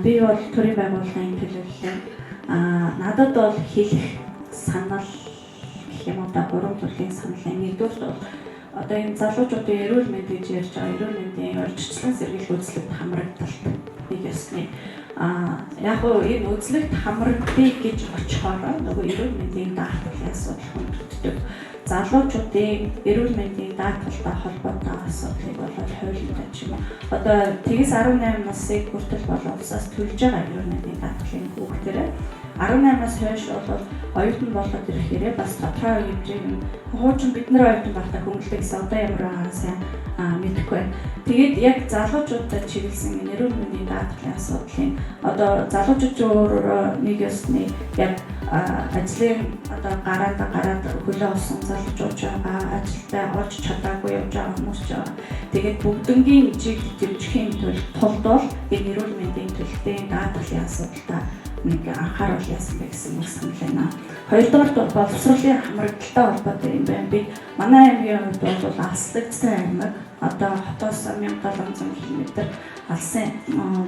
би бол төрийн байгууллагын төлөөлөл надад бол хэлэх санал гэх юм уу да 3 төрлийн санал. Нэгдүгээр бол одоо энэ залуучуудын эрүүл мэнд гэж ярьж байгаа эрүүл мэндийн урьдчилан сэргийлэх үзлэгт хамрагдалт нэг ёсны яг уу энэ үзлэгт хамрагдъя гэж очихоор нөгөө эрүүл мэндийн даатгалын асуудал хүндэгддэг. Залуучуудын эрүүл мэндийн даатгалтай холбоотой асуудлыг бол хуулинд ч юм уу одоо тэгээс 18 насыг хүртэл бол улсаас төлж байгаа эрүүл мэндийн даатгалын хүүхдэрээ 18-аас хойш бол оюутан болоод ирэхээрээ бас тодорхой хэмжээг нь хуучин бид нар оюутан байхдаа хөнгөлдөг гэсэн одоо ямар байгаа сайн мэдэхгүй байна. Тэгээд яг залуучуудад чиглэсэн эрүүл мэндийн даатгалын асуудлын одоо залуучууд нэг ёсны яг ажлын одоо гараад хөлөө олсон залуучууд байгаа, ажилдаа орж чадаагүй явж байгаа хүмүүс ч байгаа. Тэгээд бүгднгийн чиглэл дэмжихийн тулд бол энэ эрүүл мэндийн төлөвийн даатгалын асуудалтай нэг анхаарал яасан бэ гэсэн үг санал байна. Хоёрдугаар бол боловсролын хамрагдaltaй холбоотой юм байна. Би манай аймгийн хувьд бол алслагдсан аймаг одоо хотоос 1700 км алсын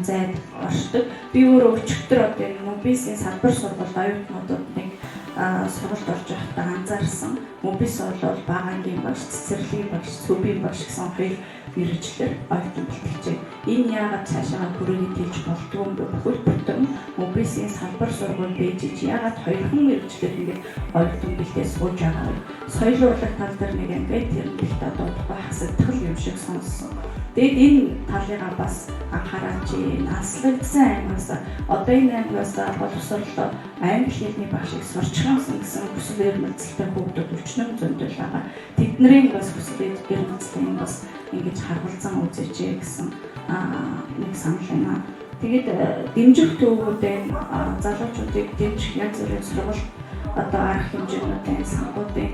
зайд оршдог. Би өөрөө өчигдөр одоо энэ мобисийн салбар сургалт оюутнуудад нэг сургалт орж байхдаа анзаарсан. Мобис бол багаангийн багш, цэцэрлэгийн багш, цөбийн багш гэсэн хоёр мэргэжлэр оюутан бэлтгэжээ. Энэ яагаад цаашаа хүрээний тэлж болдгоо юм бэ? Бүхэл бүтэн мобисийн салбар сургалт бийж яагаад хоёрхан мэргэжлэр ингээд оюутан бэлтээ сууж байгаа вэ? Соёл урлаг тал дээр нэг ингээд тэр бэлтээ одоо хасагдтал юм шиг сонссон. Тэгэд энэ талыгаа бас анхаараач наслагдсан аймагаас одоо энэ аймагаас боловсролоо англи хэлний багшийг сурчхаасан гэсэн хүсэл эрмэлзэлтэй хүүхдүүд өчнөн зөндөл байгаа. Тэдний бас хүсэл эрмэлзлийн бас ингэж харгалзан үзээч гэсэн нэг санал байна. Тэгэд дэмжих төвүүдийн залуучуудыг дэмжих яг зэрэг сургалт одоо арга хэмжээнүүдийн санхүүдийн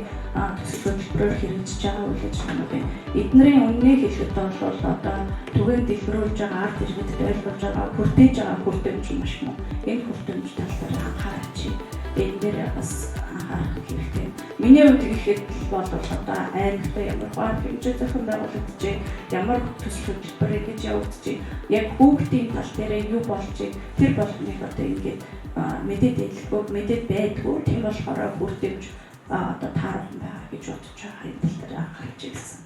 төсөл хөтөлбөрөөр хэрэгжиж байгаа үйл ажиллагаануудын эднэрийн үннийг хэлэхэд бол одоо түгээн дэлгэрүүлж байгаа ард иргэдэд ойлгуулж байгаа хүртээж байгаа хүртээмж маш муу. Энэ хүртээмж тал дээр анхаарч энэ дээр бас анхаарах хэрэгтэй. Миний хувьд гэхэд бол одоо аймагтаа ямар бага хэмжээ зохион байгуулагдаж ямар төсөл хөтөлбөрийг гэж явагдаж яг хүүхдийн тал дээр юу болж тэр болгоныг одоо ингээд мэдээд байдгүй тийм болохоор хүртээмж одоо таарах байгаа гэж бодож байгаа юм дээр анхаарч ирсэн.